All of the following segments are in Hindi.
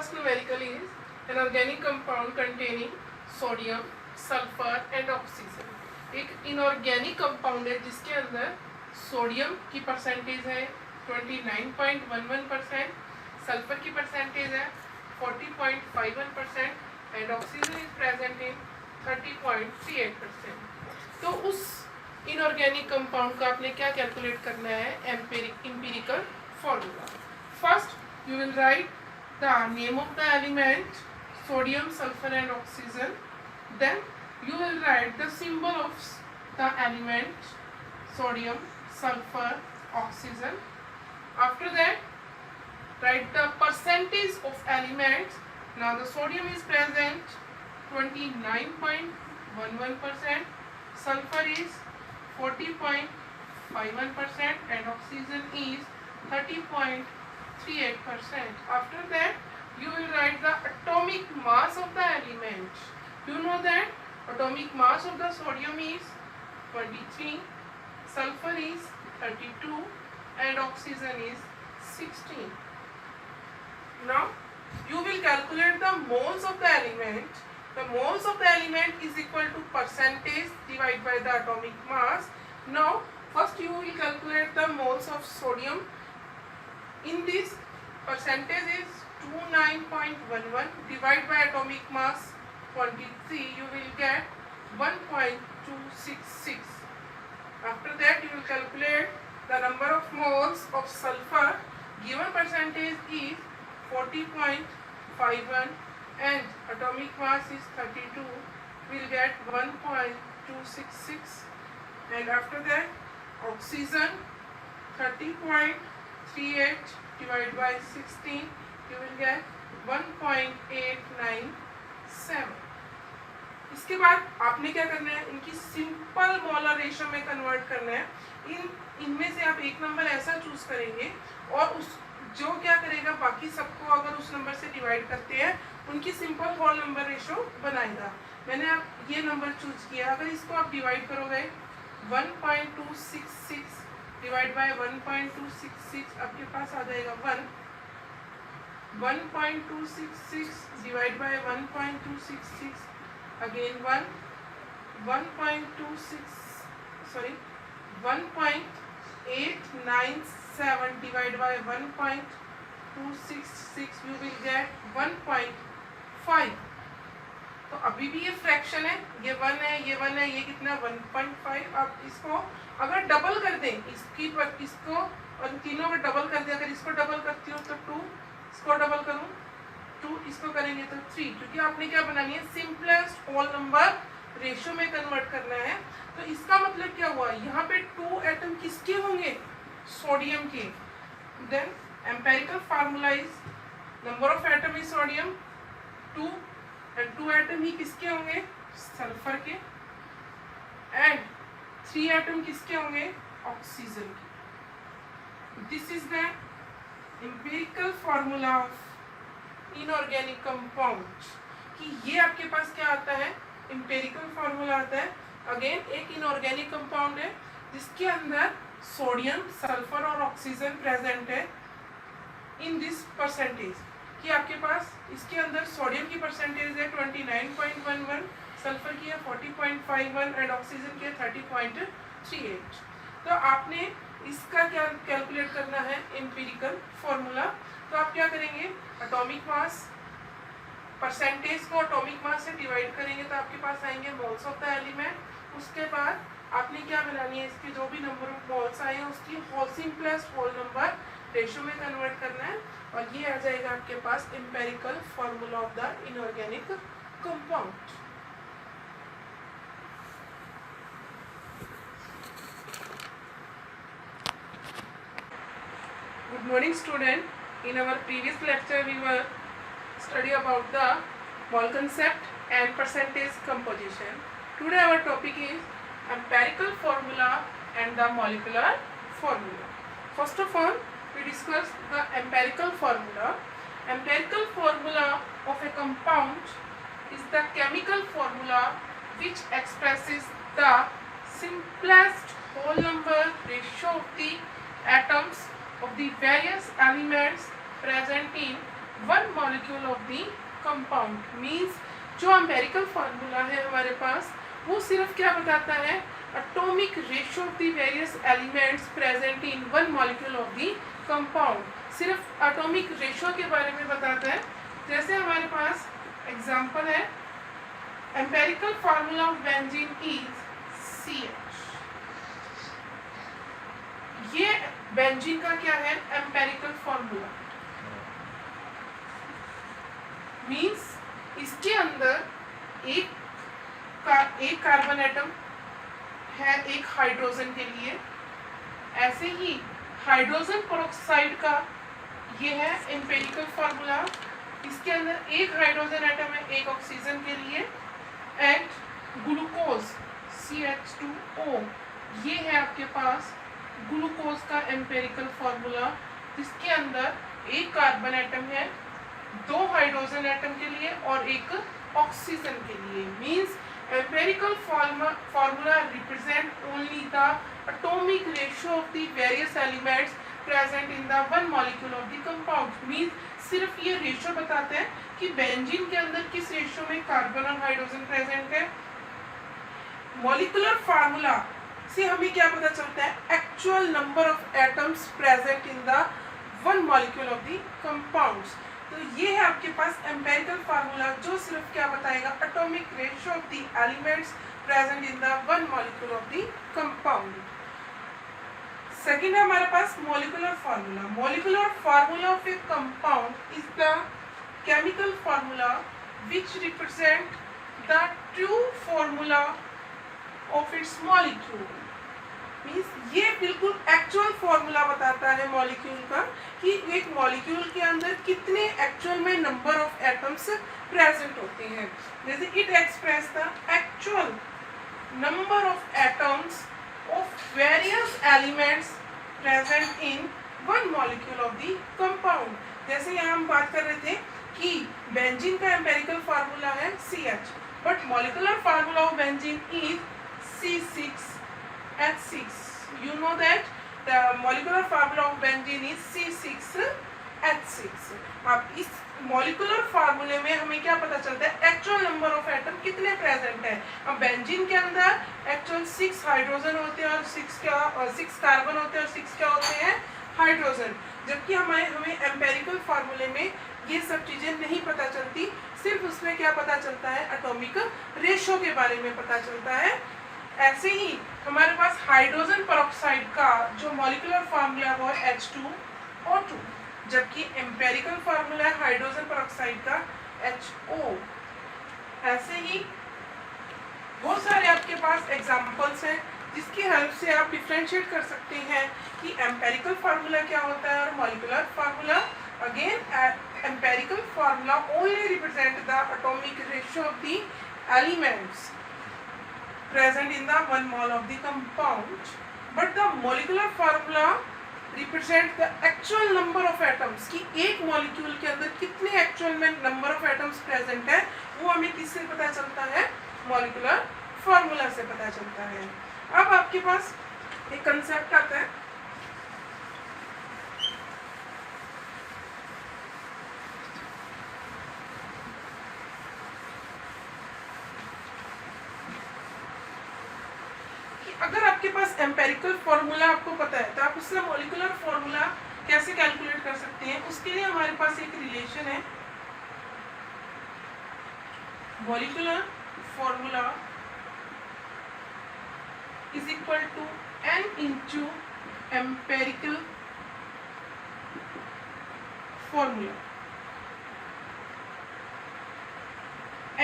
first numerical is an organic compound containing sodium, sulfur and oxygen. एक इनऑर्गेनिक कंपाउंड है जिसके अंदर सोडियम की परसेंटेज है 29.11%, सल्फर की परसेंटेज है 40.51% and oxygen is present in 30.38%. तो उस इनऑर्गेनिक कंपाउंड का आपने क्या कैलकुलेट करना है, empirical formula. First you will write the name of the element sodium, sulfur and oxygen. Then you will write the symbol of the element sodium, sulfur, oxygen. After that write the percentage of elements. Now the sodium is present 29.11%, sulfur is 40.51% and oxygen is 30.38%. After that you will write the atomic mass of the element. You know that atomic mass of the sodium is 23, sulfur is 32 and oxygen is 16. Now you will calculate the moles of the element. The moles of the element is equal to percentage divided by the atomic mass. Now first you will calculate the moles of sodium. In this percentage is 29.11 divided by atomic mass 23, you will get 1.266. After that you will calculate the number of moles of sulfur. Given percentage is 40.51 and atomic mass is 32, we will get 1.266. And after that oxygen 30.38 divided by 16, you will get 1.897. इसके बाद आपने क्या करना है, इनकी सिंपल मोलर रेशियो में कन्वर्ट करना है. इनमें से आप एक नंबर ऐसा चूज करेंगे और उस जो क्या करेगा, बाकी सबको अगर उस नंबर से डिवाइड करते हैं उनकी सिंपल होल नंबर रेशियो बनाएगा. मैंने आप ये नंबर चूज किया. अगर इसको आप डिवाइड करोगे 1.266 डिवाइड बाय 1.266 आपके पास आ जाएगा 1. 1.266 divide by 1.266 again 1. 1.897 divide by 1.266 you will get 1.5. तो अभी भी ये फ्रैक्शन है, ये 1 है, ये 1 है, ये कितना 1.5. अब इसको अगर डबल कर दें, इसको और तीनों में डबल कर दें. अगर इसको डबल करती हूँ तो 2, इसको डबल करूँ 2, इसको करेंगे तो 3, क्योंकि आपने क्या बनानी है, सिंपलेस्ट होल नंबर रेशियो में कन्वर्ट करना है. तो इसका मतलब क्या हुआ, यहाँ पे 2 एटम किसके होंगे, सोडियम के. Then empirical formula is number of atom is sodium 2 and 2 atom ही किसके होंगे, सल्फर के. एंड 3 एटम किसके होंगे, ऑक्सीजन के. This is the empirical formula of inorganic compound. कि ये आपके पास क्या आता है, एम्पिरिकल फार्मूला आता है. अगेन एक इनऑर्गेनिक कंपाउंड है जिसके अंदर सोडियम, सल्फर और ऑक्सीजन प्रेजेंट है इन दिस परसेंटेज. कि आपके पास इसके अंदर सोडियम की परसेंटेज है 29.11, सल्फर की है 40.51 एंड ऑक्सीजन की है 30.38. तो आपने इसका क्या कैलकुलेट करना है, एम्पिरिकल फॉर्मूला. तो आप क्या करेंगे, एटॉमिक मास परसेंटेज को एटॉमिक मास से डिवाइड करेंगे तो आपके पास आएंगे मोल्स ऑफ द एलिमेंट. उसके बाद आपने क्या बनानी है, इसके जो भी नंबर ऑफ मोल्स आए हैं उसकी whole simplest whole number ratio में कन्वर्ट करना है और ये आ जाएगा आपके पास empirical formula of the inorganic compound. Good morning student. In our previous lecture we were study about the mole concept and percentage composition. Today our topic is empirical formula and the molecular formula. First of all we discuss the empirical formula. Empirical formula of a compound is the chemical formula which expresses the simplest whole number ratio of the atoms of the various elements present in one molecule molecule of the compound. Means जो एम्पिरिकल फार्मूला है हमारे पास वो सिर्फ क्या बताता है, atomic ratio of the various elements present in one molecule of the compound. सिर्फ एटॉमिक रेशियो के बारे में बताता है। जैसे हमारे पास एग्जांपल है, empirical formula of benzene is CH। ये बेंजीन का क्या है, एम्पिरिकल फार्मूला। मींस इसके अंदर एक कार्बन एटम है एक हाइड्रोजन के लिए। ऐसे ही हाइड्रोजन पेरोक्साइड का ये है एम्पिरिकल फार्मूला। इसके अंदर एक हाइड्रोजन एटम है एक ऑक्सीजन के लिए। एंड ग्लूकोज CH2O, ये है आपके पास ग्लूकोज का एम्पिरिकल फार्मूला, जिसके अंदर एक कार्बन एटम है दो हाइड्रोजन एटम के लिए और एक ऑक्सीजन के लिए। Means empirical formula represent only the atomic ratio of the various elements present in the one molecule of the compound. Means सिर्फ ये रेशियो बताते हैं कि बेंजीन के अंदर किस रेशियो में कार्बन और हाइड्रोजन प्रेजेंट है। मॉलिक्यूलर फार्मूला से हमें क्या पता चलता है, actual number of atoms present in the one molecule of the compounds. तो ये है आपके पास एम्पिरिकल फार्मूला जो सिर्फ क्या बताएगा, atomic ratio of the elements present in the one molecule of the compound. Second है हमारे पास molecular formula. Molecular formula of a compound is the chemical formula which represent the true formula of its molecule. Means ये बिल्कुल एक्चुअल फार्मूला बताता है मॉलिक्यूल का कि एक मॉलिक्यूल के अंदर कितने एक्चुअल में नंबर ऑफ एटम्स प्रेजेंट होते हैं। जैसे it express the actual number of atoms of various elements present in one molecule of the compound. जैसे यहाँ हम बात कर रहे थे कि बेंजीन का एम्पिरिकल फार्मूला है CH, but molecular formula of benzene is C6H6. You know that the molecular formula of benzene is C6H6. अब इस मॉलिक्यूलर फार्मूले में हमें क्या पता चलता है, एक्चुअल नंबर ऑफ एटम कितने प्रेजेंट है। अब बेंजीन के अंदर एक्चुअल 6 हाइड्रोजन होते हैं और 6 कार्बन होते हैं और 6 क्या होते हैं, हाइड्रोजन। जबकि हमें एम्पिरिकल फार्मूले में ये सब चीजें नहीं पता चलती, सिर्फ उसमें क्या पता चलता है, एटॉमिक रेशियो के बारे में पता चलता है। ऐसे ही हमारे पास हाइड्रोजन पेरोक्साइड का जो मॉलिक्यूलर फार्मूला है वो है H2O2, जबकि एम्पिरिकल फार्मूला है हाइड्रोजन पेरोक्साइड का HO। ऐसे ही बहुत सारे आपके पास एग्जांपल्स हैं जिसकी हेल्प से आप डिफरेंशिएट कर सकते हैं कि एम्पिरिकल फार्मूला क्या होता है और molecular formula. Again empirical formula only represent the atomic ratio of the elements present in the one mole of the compound, but the molecular formula represent the actual number of atoms कि एक मॉलिक्यूल के अंदर कितने एक्चुअल में नंबर ऑफ एटम्स प्रेजेंट है, वो हमें किससे पता चलता है, मॉलिक्यूलर फार्मूला से पता चलता है। अब आपके पास एक कंसेप्ट आता है अगर आपके पास एम्पिरिकल फार्मूला आपको पता है तो आप उससे मॉलिक्यूलर फार्मूला कैसे कैलकुलेट कर सकते हैं। उसके लिए हमारे पास एक रिलेशन है, molecular formula is equal to n into empirical formula.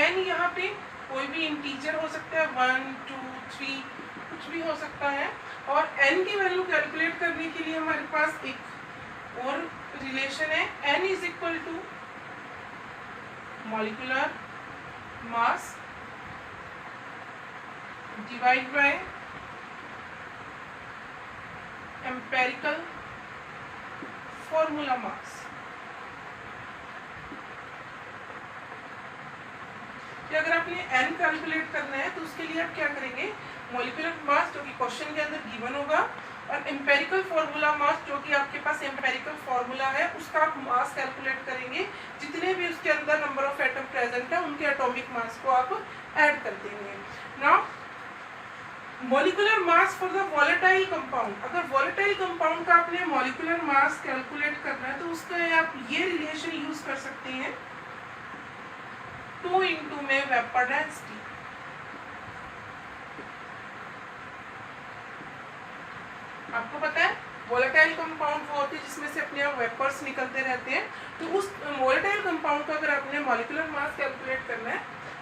n यहाँ पे कोई भी इंटीजर हो सकता है, 1 2 3 कुछ भी हो सकता है। और n की वैल्यू कैलकुलेट करने के लिए हमारे पास एक और रिलेशन है, n is equal to molecular mass divide by empirical formula mass. अगर आपने n कैलकुलेट करना है तो उसके लिए आप क्या करेंगे, मॉलिक्यूलर मास जो कि क्वेश्चन के अंदर गिवन होगा और एम्पिरिकल फार्मूला मास जो कि आपके पास एम्पिरिकल फार्मूला है उसका आप मास कैलकुलेट करेंगे। जितने भी उसके एटॉमिक मास को आप ऐड कर देंगे। Now molecular mass for the volatile compound, अगर वॉलेटाइल कंपाउंड का आपने मॉलिक्यूलर मास कैलकुलेट करना है तो उसका आप ये रिलेशन यूज कर सकते हैं 2 में वेपर डेंसिटी। आपको पता है वोलेटाइल कंपाउंड वो होते हैं जिसमें से अपने आप वेपर्स निकलते रहते हैं, तो उस वोलेटाइल कंपाउंड का अगर आपने मॉलिक्यूलर मास कैलकुलेट करना है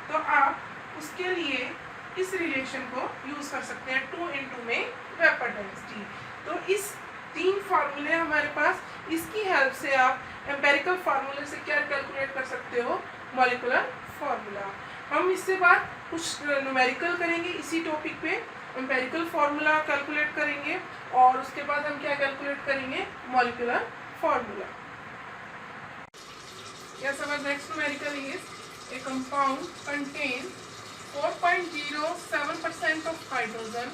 तो आप उसके लिए इस रिलेशन को यूज कर सकते हैं 2 में वेपर डेंसिटी। तो इस 3 फार्मूले हमारे पास, इसकी हेल्प से आप एम्पेरिकल फार्मूले से क्या कैलकुलेट कर सकते हो, मॉलिक्यूलर फार्मूला। हम इससे बाद कुछ न्यूमेरिकल करेंगे इसी टॉपिक पे, एम्पेरिकल फार्मूला कैलकुलेट करेंगे और उसके बाद हम क्या कैलकुलेट करेंगे, molecular formula. Yes, our next numerical is a compound contains 4.07% of hydrogen,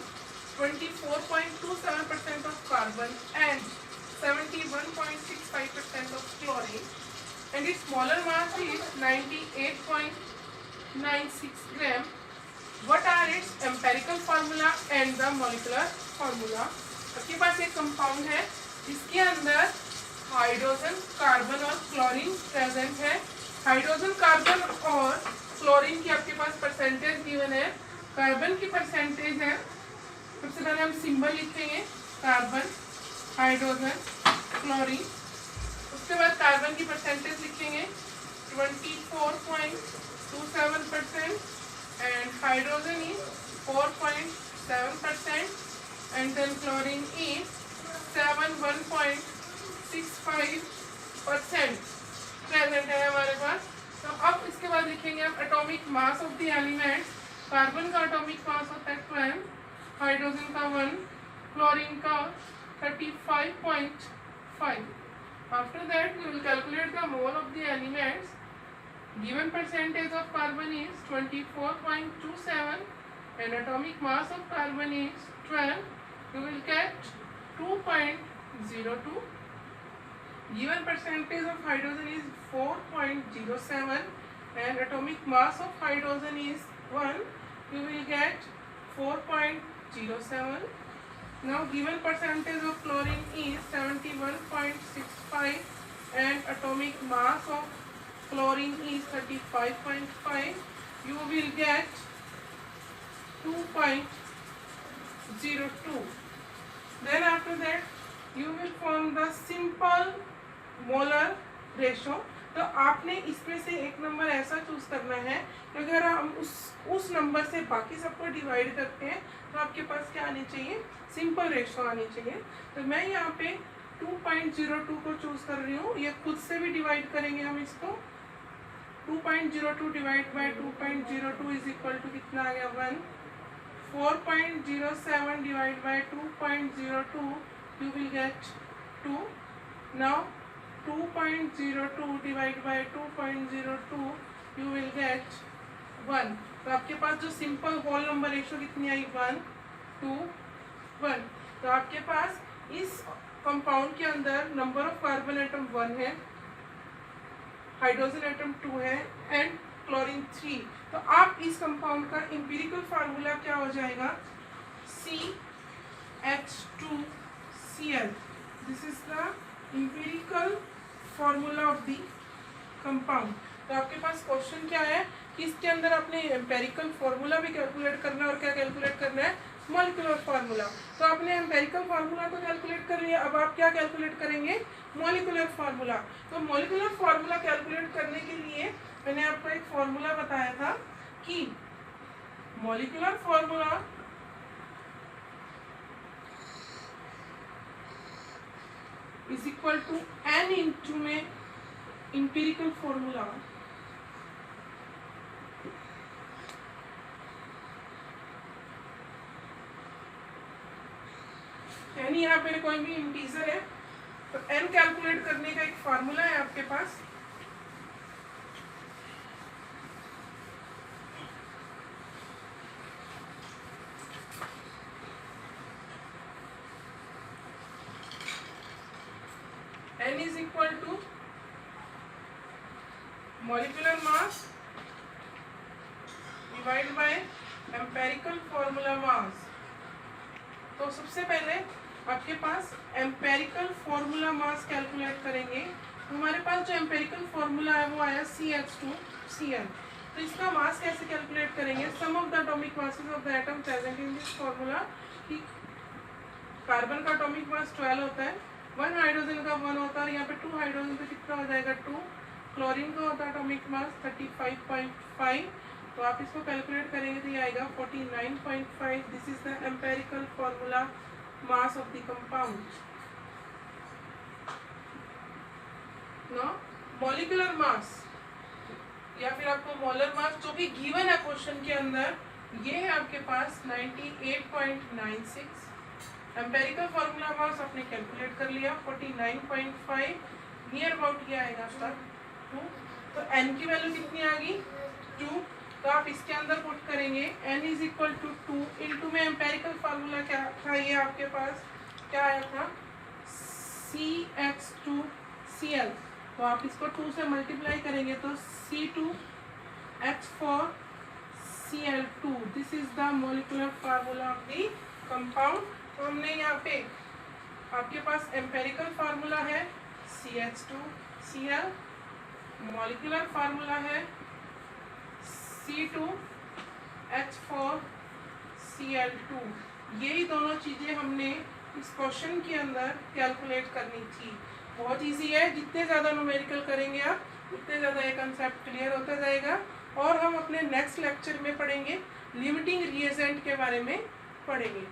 24.27% of carbon and 71.65% of chlorine, and its molar mass is 98.96 gram. What are its empirical formula and the molecular formula? आपके पास एक कंपाउंड है इसके अंदर हाइड्रोजन, कार्बन और क्लोरीन प्रेजेंट है। हाइड्रोजन, कार्बन और क्लोरीन की आपके पास परसेंटेज गिवन है। कार्बन की परसेंटेज है, सबसे पहले हम सिंबल लिखेंगे कार्बन, हाइड्रोजन, क्लोरीन। उसके बाद कार्बन की परसेंटेज लिखेंगे 24.27% and hydrogen is 4.7% and then chlorine is 71.65% present है हमारे पास। तो अब इसके बाद लिखेंगे हम atomic mass of the elements. Carbon का एटॉमिक मास होता है 12, हाइड्रोजन का 1, क्लोरीन का 35.5। After that we will calculate the mole of the elements. Given percentage of carbon is 24.27 and atomic mass of carbon is 12. You will get 2.02. Given percentage of hydrogen is 4.07 and atomic mass of hydrogen is 1. You will get 4.07. Now given percentage of chlorine is 71.65 and atomic mass of chlorine is 35.5. You will get 2.02. Then after that you will form the simple molar ratio. तो आपने इसमें से एक नंबर ऐसा चूज करना है कि अगर हम उस नंबर से बाकी सबको डिवाइड करते हैं तो आपके पास क्या आनी चाहिए, सिंपल रेशो आनी चाहिए। तो मैं यहाँ पे 2.02 को चूज कर रही हूँ। ये खुद से भी डिवाइड करेंगे हम इसको। 2.02 divide by 2.02 is equal to कितना आ गया, 1। 4.07 divide by 2.02 you will get 2। Now 2.02 divide by 2.02 you will get 1। तो आपके पास जो सिंपल होल नंबर रेशो कितनी आई, 1 2 1। तो आपके पास इस कंपाउंड के अंदर नंबर ऑफ कार्बन एटम 1 है, हाइड्रोजन एटम 2 है एंड क्लोरीन 3। तो आप इस कंपाउंड का एम्पिरिकल फार्मूला क्या हो जाएगा, CH2Cl। This is the empirical formula of the compound. तो आपके पास क्वेश्चन क्या है कि इसके अंदर आपने एम्पेरिकल फार्मूला भी कैलकुलेट करना है और क्या कैलकुलेट करना है, मॉलिक्यूलर फार्मूला। तो आपने एम्पेरिकल फार्मूला को कैलकुलेट कर लिया, अब आप क्या कैलकुलेट करेंगे, मॉलिक्यूलर फार्मूला। तो मॉलिक्यूलर फार्मूला कैलकुलेट करने के लिए मैंने आपको एक फार्मूला बताया था कि molecular formula is equal to n into में इंपेरिकल फार्मूला। यानी यहाँ पे कोई भी इंटीजर है तो n कैलकुलेट करने का एक फार्मूला है आपके पास। n is equal to molecular mass divide by empirical formula मास। तो सबसे पहले आपके पास एम्पेरिकल फॉर्मूला मास कैलकुलेट करेंगे। हमारे पास जो एम्पेरिकल फॉर्मूला है वो आया CH2Cl। तो इसका मास कैसे कैलकुलेट करेंगे? Sum of the atomic masses of the atom present in this formula. कि कार्बन का एटॉमिक मास 12 होता है, 1 हाइड्रोजन का 1 होता है, और यहाँ पे 2 हाइड्रोजन का कितना हो जाएगा 2। क्लोरीन का होता है एटॉमिक मास 35.5। तो आप इसको कैलकुलेट करेंगे तो ये आएगा 49.5। This is the empirical formula mass of the compound. No molecular mass या फिर आपको मोलर मास जो भी गिवन है क्वेश्चन के अंदर, ये है आपके पास 98.96। एम्पेरिकल फॉर्मूला मास आपने कैलकुलेट कर लिया 49.5, नियर अबाउट ये आएगा सर 2। तो n की वैल्यू कितनी आ गई 2। तो आप इसके अंदर पुट करेंगे n is equal to 2 into में एम्पेरिकल फार्मूला क्या था, ये आपके पास क्या आया था CH2Cl। तो आप इसको 2 से मल्टीप्लाई करेंगे तो C2H4Cl2। This is the molecular formula of the compound. तो हमने यहाँ पे आपके पास एम्पेरिकल फार्मूला है CH2Cl, मॉलिक्यूलर फार्मूला है C2H4Cl2। यही दोनों चीज़ें हमने इस क्वेश्चन के अंदर कैलकुलेट करनी थी। बहुत इजी है, जितने ज़्यादा न्यूमेरिकल करेंगे आप उतने ज़्यादा ये कंसेप्ट क्लियर होता जाएगा। और हम अपने नेक्स्ट लेक्चर में पढ़ेंगे लिमिटिंग रिएजेंट के बारे में पढ़ेंगे।